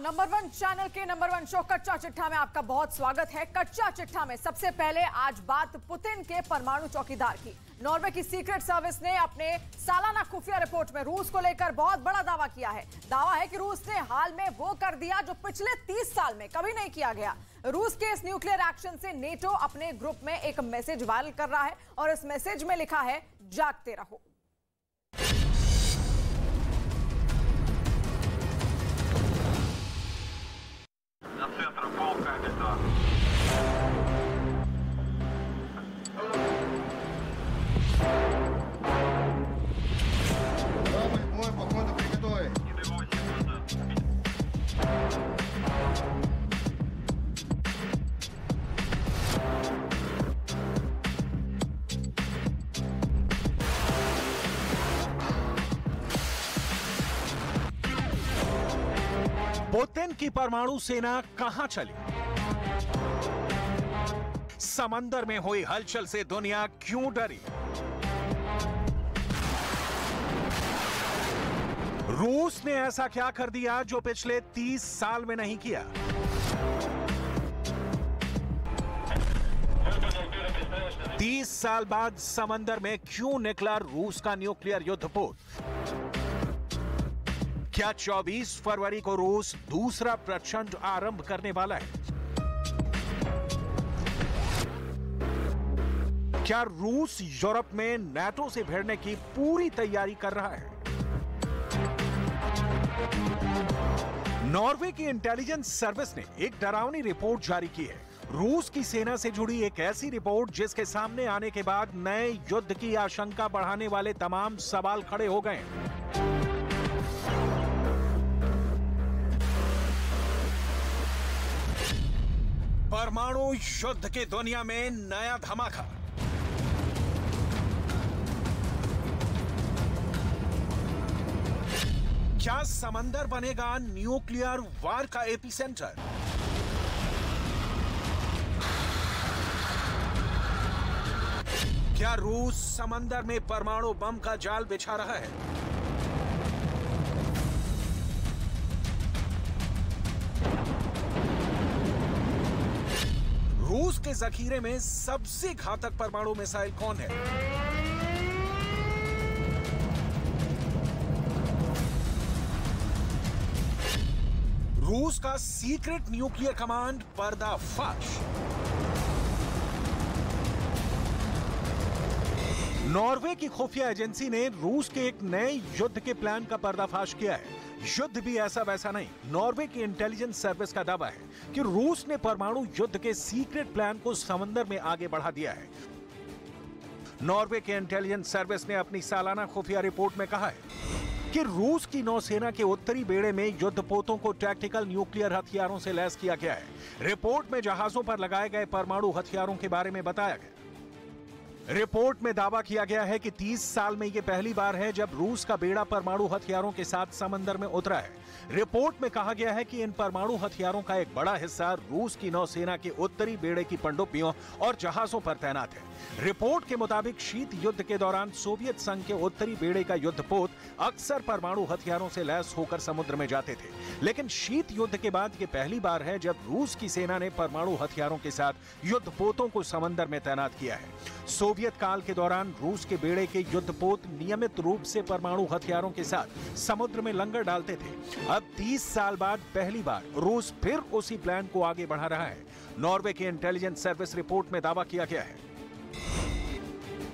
Number 1 channel के number 1 show कच्चा चिट्ठा में आपका बहुत स्वागत है। कच्चा चिट्ठा में सबसे पहले आज बात पुतिन के परमाणु चौकीदार की। नॉर्वे की सीक्रेट सर्विस ने अपने सालाना खुफिया रिपोर्ट में रूस को लेकर बहुत बड़ा दावा किया है। दावा है कि रूस ने हाल में वो कर दिया जो पिछले 30 साल में कभी नहीं किया गया। रूस के इस न्यूक्लियर एक्शन से नेटो अपने ग्रुप में एक मैसेज वायरल कर रहा है और इस मैसेज में लिखा है, जागते रहो। पुतिन की परमाणु सेना कहां चली? समंदर में हुई हलचल से दुनिया क्यों डरी? रूस ने ऐसा क्या कर दिया जो पिछले 30 साल में नहीं किया? तीस साल बाद समंदर में क्यों निकला रूस का न्यूक्लियर युद्धपोत? क्या 24 फरवरी को रूस दूसरा प्रचंड आरंभ करने वाला है? क्या रूस यूरोप में नाटो से भिड़ने की पूरी तैयारी कर रहा है? नॉर्वे की इंटेलिजेंस सर्विस ने एक डरावनी रिपोर्ट जारी की है। रूस की सेना से जुड़ी एक ऐसी रिपोर्ट जिसके सामने आने के बाद नए युद्ध की आशंका बढ़ाने वाले तमाम सवाल खड़े हो गए। परमाणु युद्ध की दुनिया में नया धमाका। क्या समंदर बनेगा न्यूक्लियर वार का एपिसेंटर? क्या रूस समंदर में परमाणु बम का जाल बिछा रहा है? रूस के जखीरे में सबसे घातक परमाणु मिसाइल कौन है? रूस का सीक्रेट न्यूक्लियर कमांड पर्दाफाश। नॉर्वे की खुफिया एजेंसी ने रूस के एक नए युद्ध के प्लान का पर्दाफाश किया है। युद्ध भी ऐसा वैसा नहीं। नॉर्वे की इंटेलिजेंस सर्विस का दावा है कि रूस ने परमाणु युद्ध के सीक्रेट प्लान को समंदर में आगे बढ़ा दिया है। नॉर्वे के इंटेलिजेंस सर्विस ने अपनी सालाना खुफिया रिपोर्ट में कहा है कि रूस की नौसेना के उत्तरी बेड़े में युद्धपोतों को टैक्टिकल न्यूक्लियर हथियारों से लैस किया गया है। रिपोर्ट में जहाजों पर लगाए गए परमाणु हथियारों के बारे में बताया गया। रिपोर्ट में दावा किया गया है कि 30 साल में यह पहली बार है जब रूस का बेड़ा परमाणु हथियारों के साथ समंदर में उतरा है। रिपोर्ट में कहा गया है कि इन परमाणु हथियारों का एक बड़ा हिस्सा रूस की नौसेना के उत्तरी बेड़े की पनडुब्बियों और जहाजों पर तैनात है। रिपोर्ट के मुताबिक शीत युद्ध के दौरान सोवियत संघ के उत्तरी बेड़े का युद्धपोत अक्सर परमाणु हथियारों से लैस होकर समुद्र में जाते थे, लेकिन शीत युद्ध के बाद यह पहली बार है जब रूस की सेना ने परमाणु हथियारों के साथ युद्धपोतों को समंदर में तैनात किया है। सोवियत काल के दौरान रूस के बेड़े के युद्धपोत नियमित रूप से परमाणु हथियारों के साथ समुद्र में लंगर डालते थे। अब 30 साल बाद पहली बार रूस फिर उसी प्लान को आगे बढ़ा रहा है। नॉर्वे के इंटेलिजेंस सर्विस रिपोर्ट में दावा किया गया है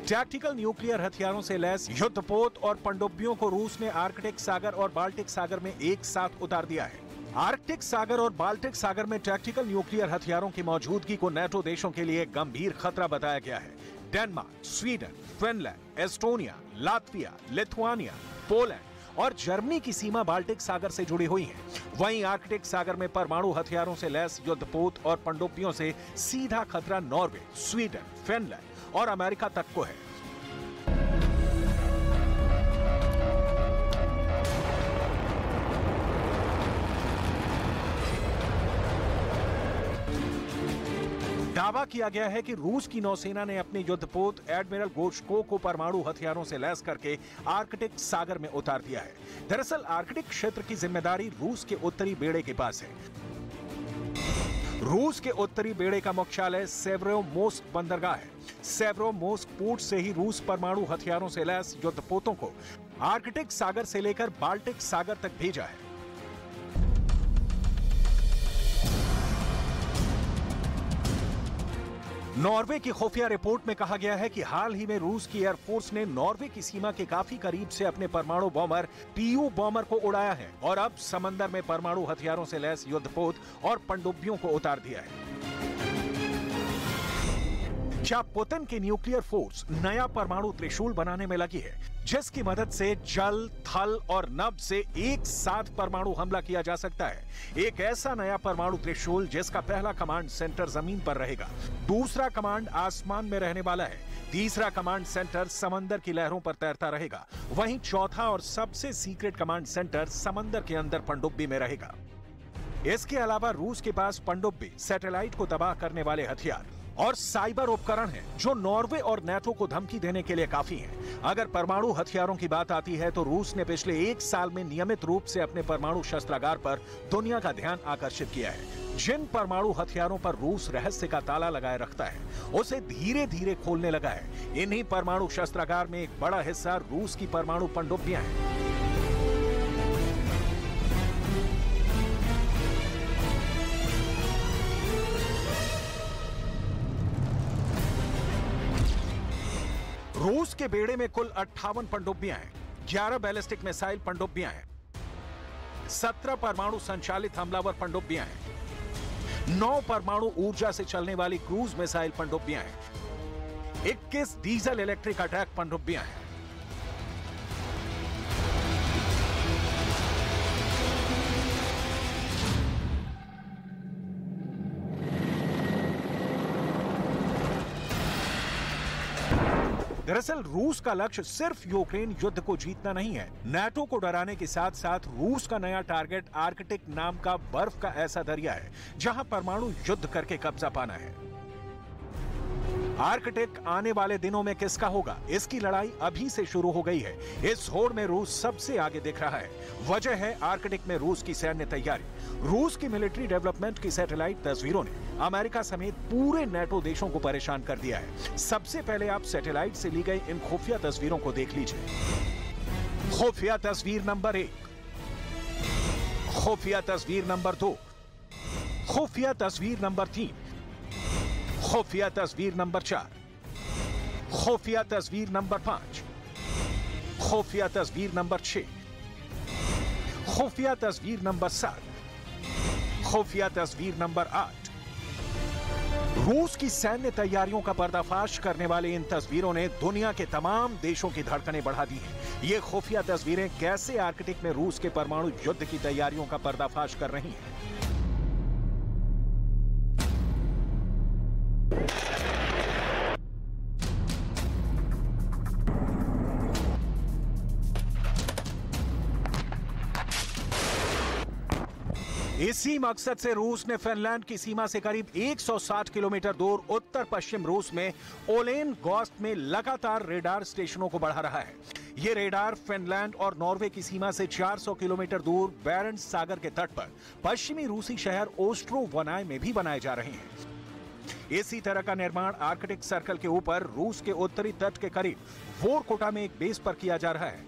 टैक्टिकल न्यूक्लियर हथियारों से लैस युद्धपोत और पनडुब्बियों को रूस ने आर्कटिक सागर और बाल्टिक सागर में एक साथ उतार दिया है। आर्कटिक सागर और बाल्टिक सागर में टैक्टिकल न्यूक्लियर हथियारों की मौजूदगी को नाटो देशों के लिए गंभीर खतरा बताया गया है। Denmark, Sweden, Finland, Estonia, Latvia, Lithuania, Poland और जर्मनी की सीमा बाल्टिक सागर से जुड़ी हुई है। वहीं आर्कटिक सागर में परमाणु हथियारों से लैस युद्धपोत और पनडुब्बियों से सीधा खतरा नॉर्वे, स्वीडन, फिनलैंड और अमेरिका तक को है। दावा किया गया है कि रूस की नौसेना ने अपने युद्धपोत एडमिरल गोर्शकोव को परमाणु हथियारों से लैस करके आर्कटिक सागर में उतार दिया है। दरअसल आर्कटिक क्षेत्र की जिम्मेदारी रूस के उत्तरी बेड़े के पास है। रूस के उत्तरी बेड़े का मुख्यालय सेवरोमोर्स्क बंदरगाह है। सेवरोमोर्स्क पोर्ट से ही रूस परमाणु हथियारों से लैस युद्धपोतों को आर्कटिक सागर से लेकर बाल्टिक सागर तक भेजा है। नॉर्वे की खुफिया रिपोर्ट में कहा गया है कि हाल ही में रूस की एयरफोर्स ने नॉर्वे की सीमा के काफी करीब से अपने परमाणु बॉम्बर TU बॉम्बर को उड़ाया है और अब समंदर में परमाणु हथियारों से लैस युद्धपोत और पनडुब्बियों को उतार दिया है। क्या पुतिन की न्यूक्लियर फोर्स नया परमाणु त्रिशूल बनाने में लगी है, जिसकी मदद से जल, थल और नभ से एक साथ परमाणु हमला किया जा सकता है? एक ऐसा नया परमाणु त्रिशूल जिसका पहला कमांड सेंटर जमीन पर रहेगा, दूसरा कमांड आसमान में रहने वाला है, तीसरा कमांड सेंटर समंदर की लहरों पर तैरता रहेगा, वहीं चौथा और सबसे सीक्रेट कमांड सेंटर समंदर के अंदर पनडुब्बी में रहेगा। इसके अलावा रूस के पास पनडुब्बी, सैटेलाइट को तबाह करने वाले हथियार और साइबर उपकरण हैं, जो नॉर्वे और नेटो को धमकी देने के लिए काफी हैं। अगर परमाणु हथियारों की बात आती है तो रूस ने पिछले 1 साल में नियमित रूप से अपने परमाणु शस्त्रागार पर दुनिया का ध्यान आकर्षित किया है। जिन परमाणु हथियारों पर रूस रहस्य का ताला लगाए रखता है, उसे धीरे धीरे खोलने लगा है। इन्हीं परमाणु शस्त्रागार में एक बड़ा हिस्सा रूस की परमाणु पनडुब्बियां हैं। रूस के बेड़े में कुल 58 पनडुब्बियां हैं, 11 बैलिस्टिक मिसाइल पनडुब्बियां हैं, 17 परमाणु संचालित हमलावर पनडुब्बियां हैं, 9 परमाणु ऊर्जा से चलने वाली क्रूज मिसाइल पनडुब्बियां हैं, 21 डीजल इलेक्ट्रिक अटैक पनडुब्बियां हैं। दरअसल रूस का लक्ष्य सिर्फ यूक्रेन युद्ध को जीतना नहीं है। नाटो को डराने के साथ साथ रूस का नया टारगेट आर्कटिक नाम का बर्फ का ऐसा दरिया है, जहां परमाणु युद्ध करके कब्जा पाना है। आर्कटिक आने वाले दिनों में किसका होगा, इसकी लड़ाई अभी से शुरू हो गई है। इस होड़ में रूस सबसे आगे दिख रहा है। वजह है आर्कटिक में रूस की सैन्य तैयारी। रूस की मिलिट्री डेवलपमेंट की सैटेलाइट तस्वीरों ने अमेरिका समेत पूरे नेटो देशों को परेशान कर दिया है। सबसे पहले आप सैटेलाइट से ली गई इन खुफिया तस्वीरों को देख लीजिए। खुफिया तस्वीर नंबर 1, खुफिया तस्वीर नंबर 2, खुफिया तस्वीर नंबर 3, खुफिया तस्वीर नंबर 4, खुफिया तस्वीर नंबर 5, खुफिया तस्वीर नंबर 6, खुफिया तस्वीर नंबर 7, खुफिया तस्वीर नंबर 8। रूस की सैन्य तैयारियों का पर्दाफाश करने वाली इन तस्वीरों ने दुनिया के तमाम देशों की धड़कनें बढ़ा दी हैं। ये खुफिया तस्वीरें कैसे आर्कटिक में रूस के परमाणु युद्ध की तैयारियों का पर्दाफाश कर रही हैं। इसी मकसद से रूस ने फिनलैंड की सीमा से करीब 160 किलोमीटर दूर उत्तर पश्चिम रूस में ओलेनगॉस्ट में लगातार रेडार स्टेशनों को बढ़ा रहा है। ये रेडार फिनलैंड और नॉर्वे की सीमा से 400 किलोमीटर दूर बैरेंट्स सागर के तट पर पश्चिमी रूसी शहर ओस्ट्रोवनाय में भी बनाए जा रहे हैं। इसी तरह का निर्माण आर्कटिक सर्कल के ऊपर रूस के उत्तरी तट के करीब वोरकोटा में एक बेस पर किया जा रहा है।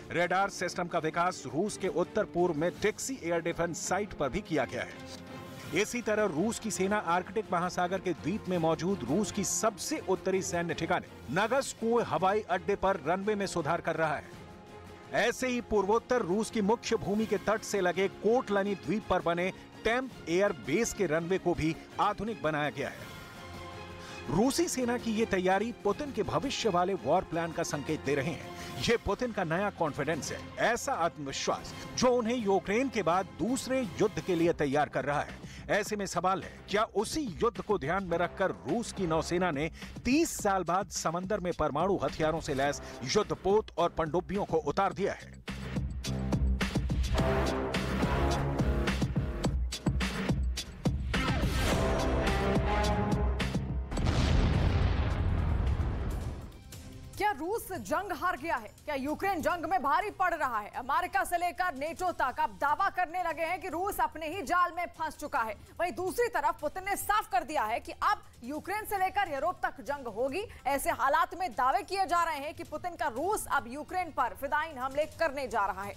रेडार सिस्टम का विकास रूस के उत्तर पूर्व में टिक्सी एयर डिफेंस साइट पर भी किया गया है। इसी तरह रूस की सेना आर्कटिक महासागर के द्वीप में मौजूद रूस की सबसे उत्तरी सैन्य ठिकाने नगस्कोय हवाई अड्डे पर रनवे में सुधार कर रहा है। ऐसे ही पूर्वोत्तर रूस की मुख्य भूमि के तट से लगे कोटलनी द्वीप पर बने टेम्प एयर बेस के रनवे को भी आधुनिक बनाया गया है। रूसी सेना की ये तैयारी पुतिन के भविष्य वाले वॉर प्लान का संकेत दे रहे हैं। ये पुतिन का नया कॉन्फिडेंस है, ऐसा आत्मविश्वास जो उन्हें यूक्रेन के बाद दूसरे युद्ध के लिए तैयार कर रहा है। ऐसे में सवाल है, क्या उसी युद्ध को ध्यान में रखकर रूस की नौसेना ने 30 साल बाद समंदर में परमाणु हथियारों से लैस युद्धपोत और पनडुब्बियों को उतार दिया है? जंग हार गया है? क्या यूक्रेन जंग में भारी पड़ रहा है? अमेरिका से लेकर नेटो तक अब दावा करने लगे हैं कि रूस अपने ही जाल में फंस चुका है। वहीं दूसरी तरफ पुतिन ने साफ कर दिया है कि अब यूक्रेन से लेकर यूरोप तक जंग होगी। ऐसे हालात में दावे किए जा रहे हैं कि पुतिन का रूस अब यूक्रेन पर फिदायीन हमले करने जा रहा है।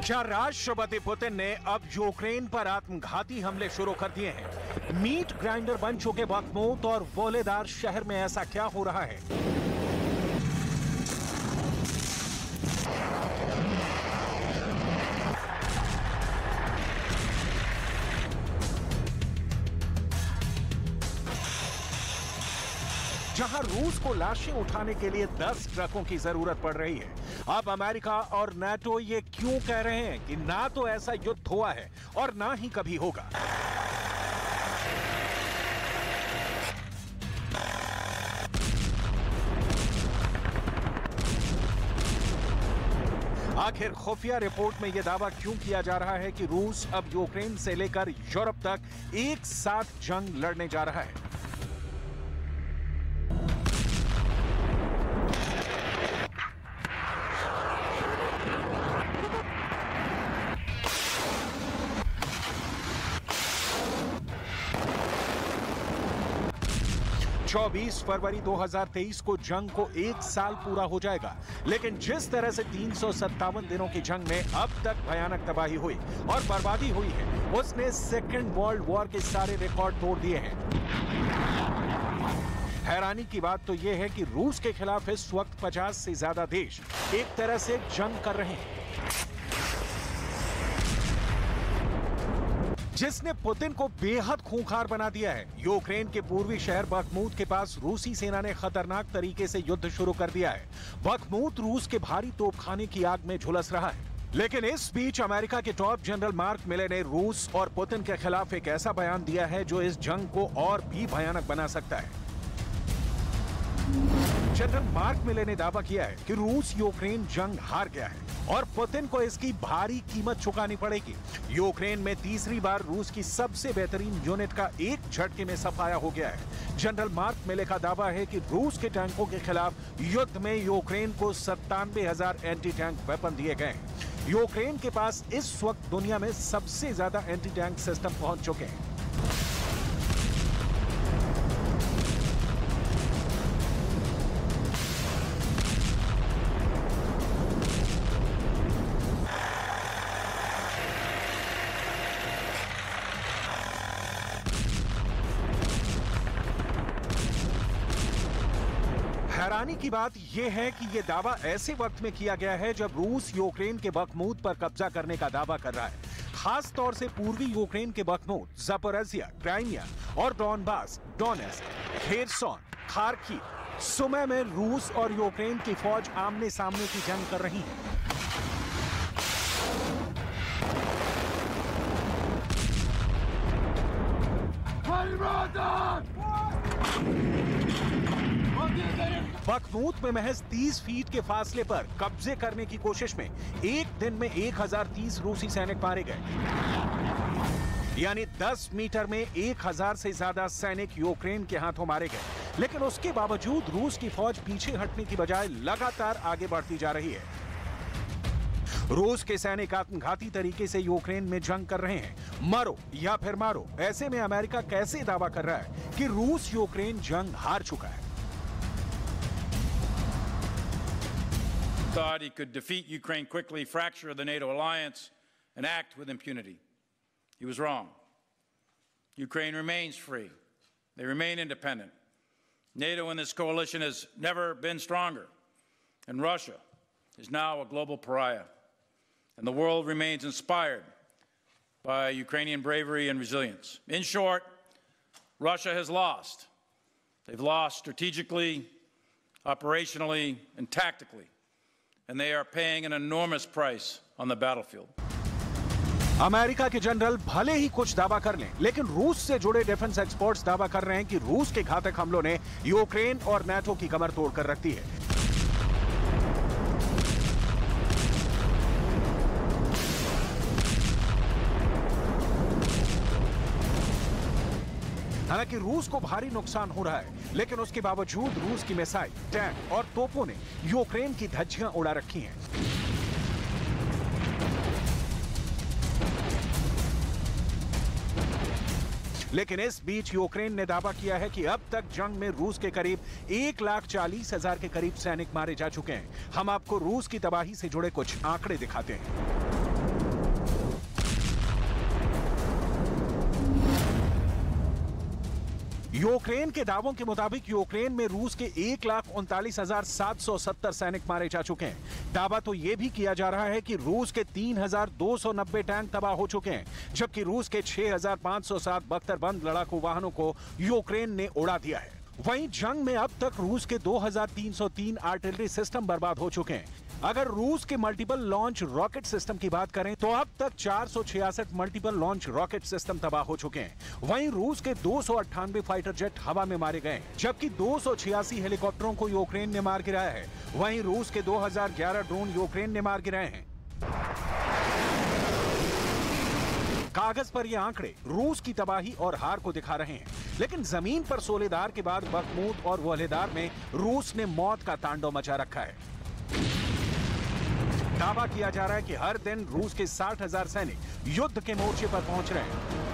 क्या राष्ट्रपति पुतिन ने अब यूक्रेन पर आत्मघाती हमले शुरू कर दिए हैं? मीट ग्राइंडर बन चुके बखमूत और वोलेदार शहर में ऐसा क्या हो रहा है? जहां रूस को लाशें उठाने के लिए 10 ट्रकों की जरूरत पड़ रही है, अब अमेरिका और नाटो ये क्यों कह रहे हैं कि ना तो ऐसा युद्ध हुआ है और ना ही कभी होगा? आखिर खुफिया रिपोर्ट में यह दावा क्यों किया जा रहा है कि रूस अब यूक्रेन से लेकर यूरोप तक एक साथ जंग लड़ने जा रहा है? 24 फरवरी 2023 को जंग को एक साल पूरा हो जाएगा, लेकिन जिस तरह से 357 दिनों की जंग में अब तक भयानक तबाही हुई और बर्बादी हुई है, उसने सेकेंड वर्ल्ड वॉर के सारे रिकॉर्ड तोड़ दिए हैं। हैरानी की बात तो यह है कि रूस के खिलाफ इस वक्त 50 से ज्यादा देश एक तरह से जंग कर रहे हैं, जिसने पुतिन को बेहद खूंखार बना दिया है। यूक्रेन के पूर्वी शहर बखमूत के पास रूसी सेना ने खतरनाक तरीके से युद्ध शुरू कर दिया है। बखमूत रूस के भारी तोपखाने की आग में झुलस रहा है, लेकिन इस बीच अमेरिका के टॉप जनरल मार्क मिले ने रूस और पुतिन के खिलाफ एक ऐसा बयान दिया है जो इस जंग को और भी भयानक बना सकता है। जनरल मार्क मिले ने दावा किया है कि रूस यूक्रेन जंग हार गया है और पुतिन को इसकी भारी कीमत चुकानी पड़ेगी। यूक्रेन में तीसरी बार रूस की सबसे बेहतरीन यूनिट का एक झटके में सफाया हो गया है। जनरल मार्क मिले का दावा है कि रूस के टैंकों के खिलाफ युद्ध में यूक्रेन को 97,000 एंटी टैंक वेपन दिए गए हैं। यूक्रेन के पास इस वक्त दुनिया में सबसे ज्यादा एंटी टैंक सिस्टम पहुंच चुके हैं। हैरानी की बात यह है कि यह दावा ऐसे वक्त में किया गया है जब रूस यूक्रेन के बखमूत पर कब्जा करने का दावा कर रहा है। खास तौर से पूर्वी यूक्रेन के बखमूत, ज़पोरिज़िया, क्राइमिया और डॉनबास, डोनेत्स्क, खेरसोन, खार्किव, सुमी में रूस और यूक्रेन की फौज आमने सामने की जंग कर रही है। बखमूत में महज 30 फीट के फासले पर कब्जे करने की कोशिश में एक दिन में 1030 रूसी सैनिक मारे गए, यानी 10 मीटर में 1000 से ज्यादा सैनिक यूक्रेन के हाथों मारे गए। लेकिन उसके बावजूद रूस की फौज पीछे हटने की बजाय लगातार आगे बढ़ती जा रही है। रूस के सैनिक आत्मघाती तरीके से यूक्रेन में जंग कर रहे हैं, मरो या फिर मारो। ऐसे में अमेरिका कैसे दावा कर रहा है कि रूस यूक्रेन जंग हार चुका है? Thought he could defeat Ukraine quickly, fracture the NATO alliance, and act with impunity. He was wrong. Ukraine remains free. They remain independent. NATO in this coalition has never been stronger. And Russia is now a global pariah, and the world remains inspired by Ukrainian bravery and resilience. In short, Russia has lost. They've lost strategically, operationally, and tactically, and they are paying an enormous price on the battlefield. America के general भले ही कुछ दावा कर लें, लेकिन रूस से जुड़े डिफेंस एक्सपर्ट्स दावा कर रहे हैं कि रूस के घातक हमलों ने यूक्रेन और नाटो की कमर तोड़कर रख दी है। हालांकि रूस को भारी नुकसान हो रहा है, लेकिन उसके बावजूद रूस की मिसाइल, टैंक और तोपों ने यूक्रेन की धज्जियां उड़ा रखी हैं। लेकिन इस बीच यूक्रेन ने दावा किया है कि अब तक जंग में रूस के करीब 1,40,000 के करीब सैनिक मारे जा चुके हैं। हम आपको रूस की तबाही से जुड़े कुछ आंकड़े दिखाते हैं। यूक्रेन के दावों के मुताबिक यूक्रेन में रूस के 1,39,770 सैनिक मारे जा चुके हैं। दावा तो यह भी किया जा रहा है कि रूस के 3,290 टैंक तबाह हो चुके हैं, जबकि रूस के 6,507 बख्तरबंद लड़ाकू वाहनों को यूक्रेन ने उड़ा दिया है। वहीं जंग में अब तक रूस के 2,303 आर्टिलरी सिस्टम बर्बाद हो चुके हैं। अगर रूस के मल्टीपल लॉन्च रॉकेट सिस्टम की बात करें तो अब तक 466 मल्टीपल लॉन्च रॉकेट सिस्टम तबाह हो चुके हैं। वहीं रूस के 298 फाइटर जेट हवा में मारे गए, जबकि 286 हेलीकॉप्टरों को यूक्रेन ने मार गिराया है। वहीं रूस के 2011 ड्रोन यूक्रेन ने मार गिराए हैं। कागज पर ये आंकड़े रूस की तबाही और हार को दिखा रहे हैं, लेकिन जमीन पर सोलेदार के बाद बखमूत और वोहलेदार में रूस ने मौत का तांडव मचा रखा है। दावा किया जा रहा है कि हर दिन रूस के 60,000 सैनिक युद्ध के मोर्चे पर पहुंच रहे हैं।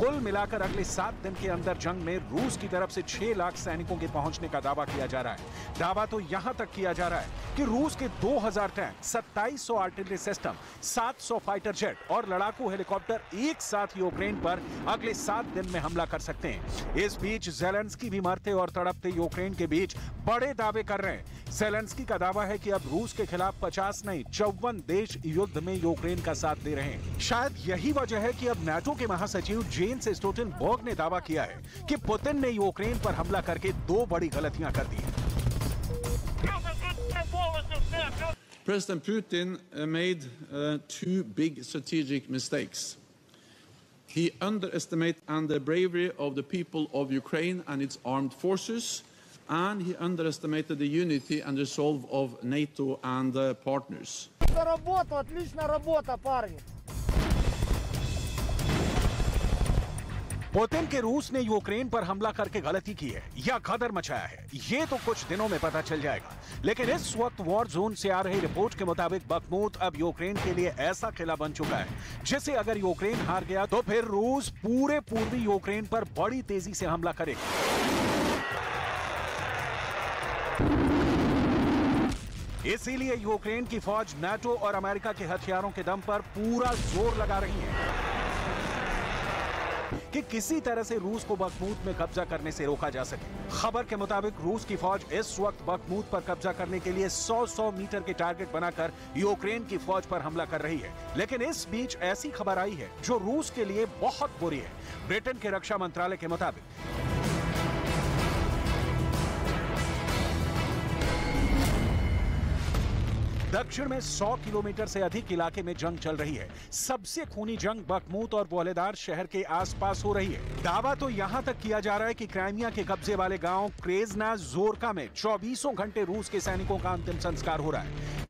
कुल मिलाकर अगले 7 दिन के अंदर जंग में रूस की तरफ से 6 लाख सैनिकों के पहुंचने का दावा किया जा रहा है। दावा तो यहां तक किया जा रहा है कि रूस के 2,000 tank, 2,700 artillery system, 700 fighter jet और लड़ाकू हेलीकॉप्टर एक साथ यूक्रेन पर अगले 7 दिन में हमला कर सकते हैं। इस बीच ज़ेलेंस्की भी मरते और तड़पते यूक्रेन के बीच बड़े दावे कर रहे हैं। ज़ेलेंस्की का दावा है कि अब रूस के खिलाफ 50 नहीं 54 देश युद्ध में यूक्रेन का साथ दे रहे हैं। शायद यही वजह है कि अब नाटो के महासचिव जेन्स स्टोल्टनबर्ग ने दावा किया है कि पुतिन ने यूक्रेन पर हमला करके 2 बड़ी गलतियां कर दी हैं। President Putin made 2 big strategic mistakes. He underestimated the bravery of the people of Ukraine and its armed forces, and he underestimated the unity and resolve of NATO and partners. Отличная работа, парни. Putin के रूस ने Ukraine पर हमला करके गलती की है या गदर मचाया है, ये तो कुछ दिनों में पता चल जाएगा। लेकिन इस वक्त वॉर जोन से आ रही रिपोर्ट के मुताबिक बखमूत अब यूक्रेन के लिए ऐसा किला बन चुका है जिसे अगर यूक्रेन हार गया तो फिर रूस पूरे पूर्वी यूक्रेन पर बड़ी तेजी से हमला करेगा। इसीलिए यूक्रेन की फौज नाटो और अमेरिका के हथियारों के दम पर पूरा जोर लगा रही है कि किसी तरह से रूस को बखमूत में कब्जा करने से रोका जा सके। खबर के मुताबिक रूस की फौज इस वक्त बखमूत पर कब्जा करने के लिए 100 मीटर के टारगेट बनाकर यूक्रेन की फौज पर हमला कर रही है। लेकिन इस बीच ऐसी खबर आई है जो रूस के लिए बहुत बुरी है। ब्रिटेन के रक्षा मंत्रालय के मुताबिक दक्षिण में 100 किलोमीटर से अधिक इलाके में जंग चल रही है। सबसे खूनी जंग बखमूत और वोहलेदार शहर के आसपास हो रही है। दावा तो यहां तक किया जा रहा है कि क्राइमिया के कब्जे वाले गांव क्रेजना जोरका में 24 घंटे रूस के सैनिकों का अंतिम संस्कार हो रहा है।